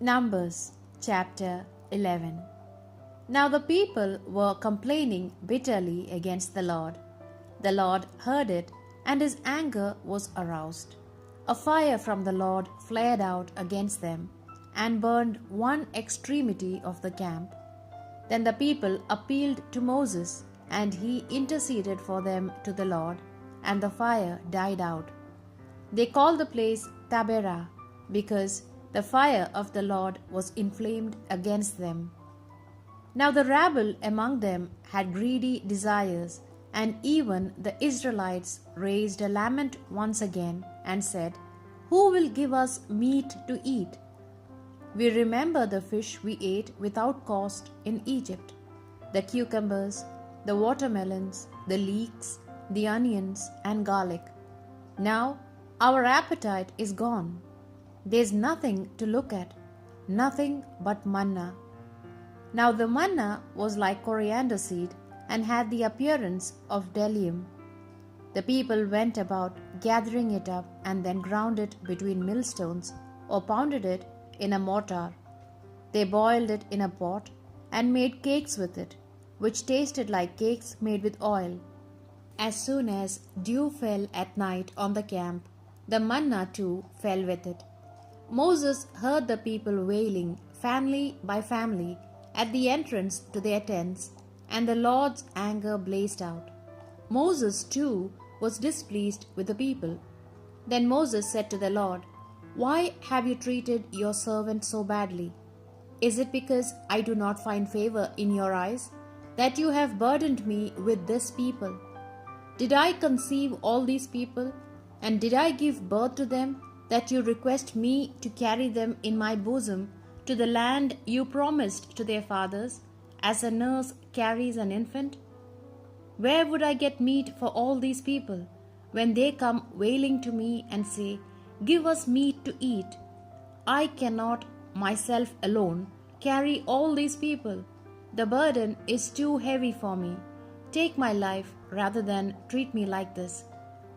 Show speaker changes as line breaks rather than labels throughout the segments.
Numbers chapter 11. Now the people were complaining bitterly against the Lord. The Lord heard it, and his anger was aroused. A fire from the Lord flared out against them and burned one extremity of the camp. Then the people appealed to Moses, and he interceded for them to the Lord, and the fire died out. They called the place Taberah, because the fire of the Lord was inflamed against them. Now the rabble among them had greedy desires, and even the Israelites raised a lament once again and said, "Who will give us meat to eat? We remember the fish we ate without cost in Egypt, the cucumbers, the watermelons, the leeks, the onions, and garlic. Now our appetite is gone. There's nothing to look at, nothing but manna." Now the manna was like coriander seed and had the appearance of bdellium. The people went about gathering it up and then ground it between millstones or pounded it in a mortar. They boiled it in a pot and made cakes with it, which tasted like cakes made with oil. As soon as dew fell at night on the camp, the manna too fell with it. Moses heard the people wailing, family by family, at the entrance to their tents, and the Lord's anger blazed out. Moses too was displeased with the people. Then Moses said to the Lord, "Why have you treated your servant so badly? Is it because I do not find favor in your eyes that you have burdened me with this people? Did I conceive all these people, and did I give birth to them, that you request me to carry them in my bosom to the land you promised to their fathers, as a nurse carries an infant? Where would I get meat for all these people, when they come wailing to me and say, 'Give us meat to eat'? I cannot myself alone carry all these people. The burden is too heavy for me. Take my life rather than treat me like this.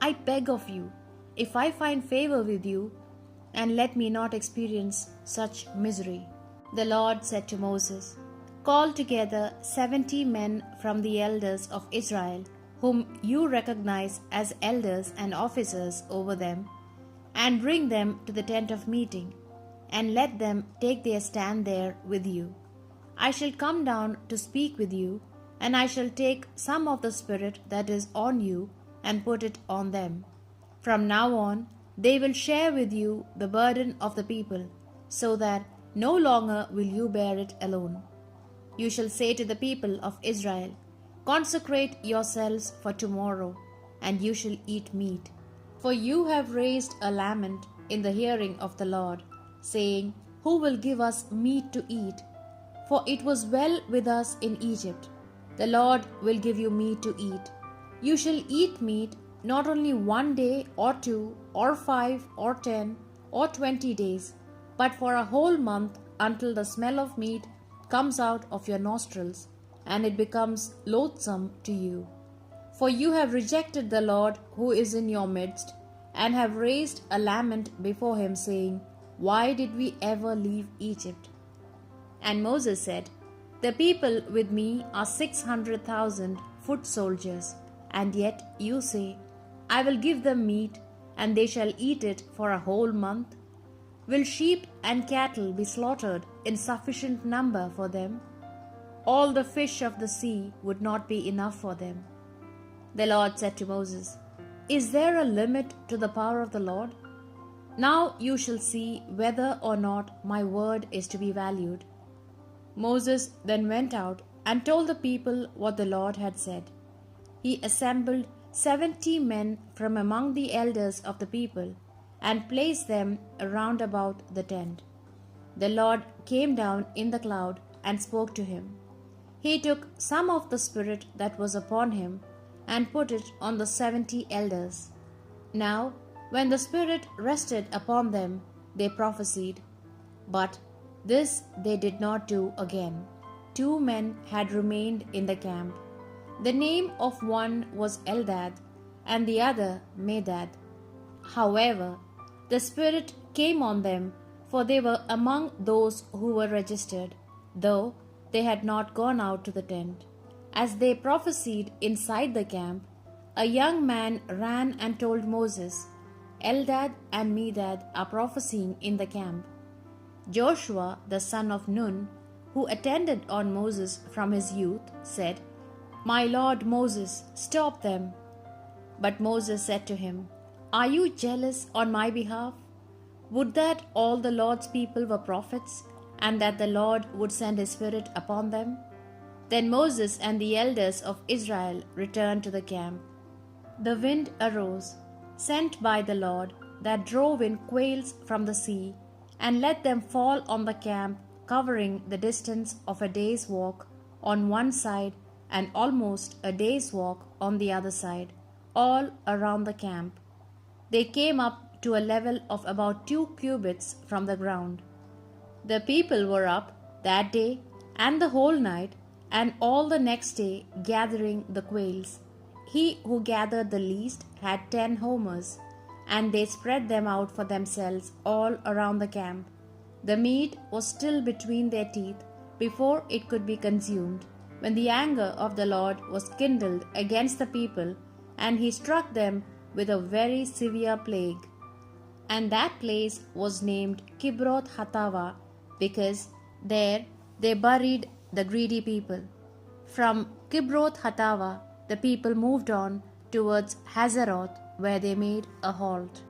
I beg of you, if I find favor with you, and let me not experience such misery." The Lord said to Moses, "Call together 70 men from the elders of Israel, whom you recognize as elders and officers over them, and bring them to the tent of meeting, and let them take their stand there with you. I shall come down to speak with you, and I shall take some of the Spirit that is on you and put it on them. From now on, they will share with you the burden of the people, so that no longer will you bear it alone. You shall say to the people of Israel, 'Consecrate yourselves for tomorrow, and you shall eat meat. For you have raised a lament in the hearing of the Lord, saying, Who will give us meat to eat? For it was well with us in Egypt. The Lord will give you meat to eat. You shall eat meat not only 1 day or 2 or 5 or 10 or 20 days, but for a whole month, until the smell of meat comes out of your nostrils, and it becomes loathsome to you. For you have rejected the Lord who is in your midst, and have raised a lament before him, saying, Why did we ever leave Egypt?' And Moses said, The people with me are 600,000 foot soldiers, and yet you say, I will give them meat, and they shall eat it for a whole month. Will sheep and cattle be slaughtered in sufficient number for them? All the fish of the sea would not be enough for them." The Lord said to Moses, "Is there a limit to the power of the Lord? Now you shall see whether or not my word is to be valued." Moses then went out and told the people what the Lord had said. He assembled 70 men from among the elders of the people, and placed them round about the tent. The Lord came down in the cloud and spoke to him. He took some of the Spirit that was upon him and put it on the 70 elders. Now, when the Spirit rested upon them, they prophesied. But this they did not do again. 2 men had remained in the camp. The name of one was Eldad, and the other Medad. However, the Spirit came on them for they were among those who were registered, though they had not gone out to the tent. As they prophesied inside the camp, a young man ran and told Moses, Eldad and Medad are prophesying in the camp. Joshua, the son of Nun, who attended on Moses from his youth, said, My lord Moses, stop them. But Moses said to him, Are you jealous on my behalf? Would that all the Lord's people were prophets, and that the Lord would send his Spirit upon them? Then Moses and the elders of Israel returned to the camp. The wind arose, sent by the Lord, that drove in quails from the sea, and let them fall on the camp, covering the distance of a day's walk on one side and almost a day's walk on the other side, all around the camp. They came up to a level of about 2 cubits from the ground. The people were up that day and the whole night, and all the next day gathering the quails. He who gathered the least had 10 homers, and they spread them out for themselves all around the camp. The meat was still between their teeth before it could be consumed, when the anger of the Lord was kindled against the people, and he struck them with a very severe plague. And that place was named Kibroth Hattaavah, because there they buried the greedy people. From Kibroth Hattaavah, the people moved on towards Hazeroth, where they made a halt.